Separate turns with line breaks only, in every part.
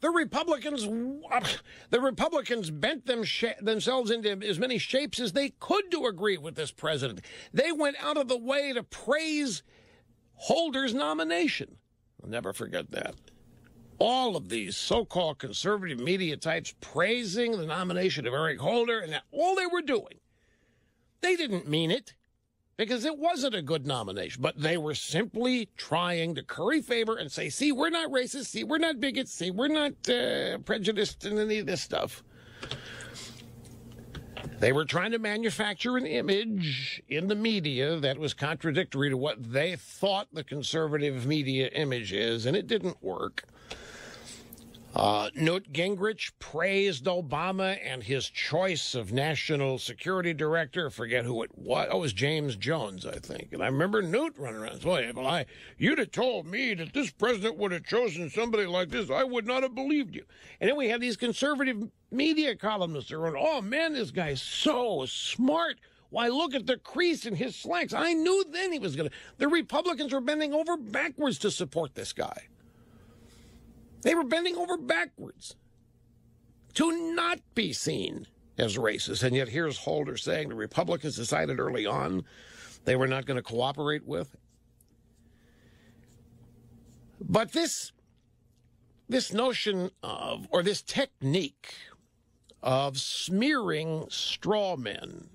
The Republicans bent themselves into as many shapes as they could to agree with this president. They went out of the way to praise Holder's nomination. I'll never forget that. All of these so-called conservative media types praising the nomination of Eric Holder, and all they were doing. They didn't mean it, because it wasn't a good nomination, but they were simply trying to curry favor and say, see, we're not racist, see, we're not bigots, see, we're not prejudiced in any of this stuff. They were trying to manufacture an image in the media that was contradictory to what they thought the conservative media image is, and it didn't work. Newt Gingrich praised Obama and his choice of national security director. I forget who it was. Oh, it was James Jones, I think. And I remember Newt running around saying, well, you'd have told me that this president would have chosen somebody like this. I would not have believed you. And then we have these conservative media columnists that are going, oh, man, this guy's so smart. Why, look at the crease in his slacks. I knew then he was going to. The Republicans were bending over backwards to support this guy. They were bending over backwards to not be seen as racist. And yet here's Holder saying the Republicans decided early on they were not going to cooperate with. But this notion of, or this technique of smearing straw men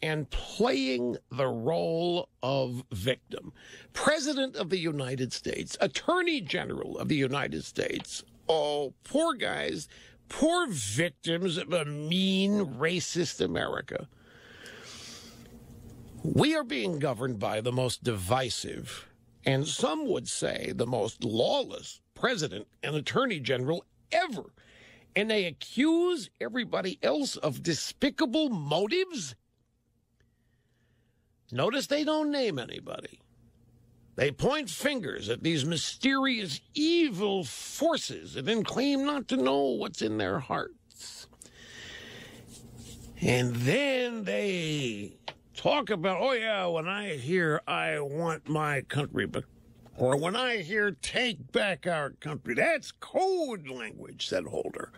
and playing the role of victim. President of the United States, Attorney General of the United States. Oh, poor guys, poor victims of a mean, racist America. We are being governed by the most divisive, and some would say the most lawless president and attorney general ever. And they accuse everybody else of despicable motives. Notice they don't name anybody. They point fingers at these mysterious evil forces and then claim not to know what's in their hearts. And then they talk about, oh yeah, when I hear I want my country back, or when I hear take back our country, that's code language, said Holder.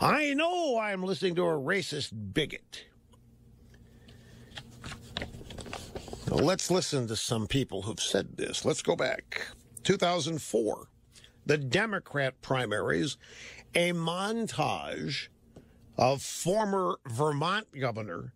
I know I'm listening to a racist bigot. Well, let's listen to some people who've said this. Let's go back. 2004, the Democrat primaries, a montage of former Vermont Governor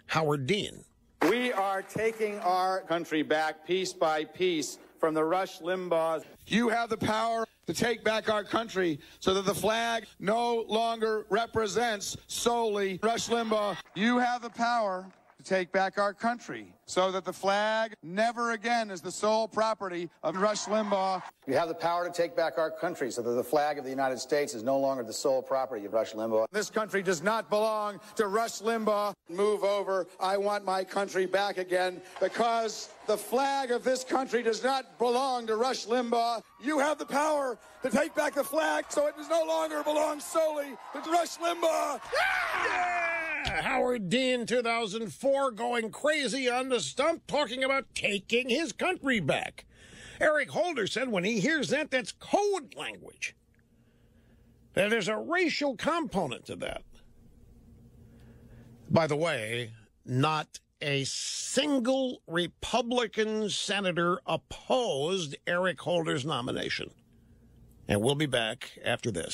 Howard Dean.
We are taking our country back piece by piece from the Rush Limbaugh. You have the power to take back our country so that the flag no longer represents solely Rush Limbaugh. You have the power to take back our country so that the flag never again is the sole property of Rush Limbaugh.
You have the power to take back our country so that the flag of the United States is no longer the sole property of Rush Limbaugh.
This country does not belong to Rush Limbaugh. Move over. I want my country back again because the flag of this country does not belong to Rush Limbaugh. You have the power to take back the flag so it no longer belongs solely to Rush Limbaugh.
Yeah! Howard Dean, 2004, going crazy on the stump, talking about taking his country back. Eric Holder said when he hears that, that's code language. That there's a racial component to that. By the way, not a single Republican senator opposed Eric Holder's nomination. And we'll be back after this.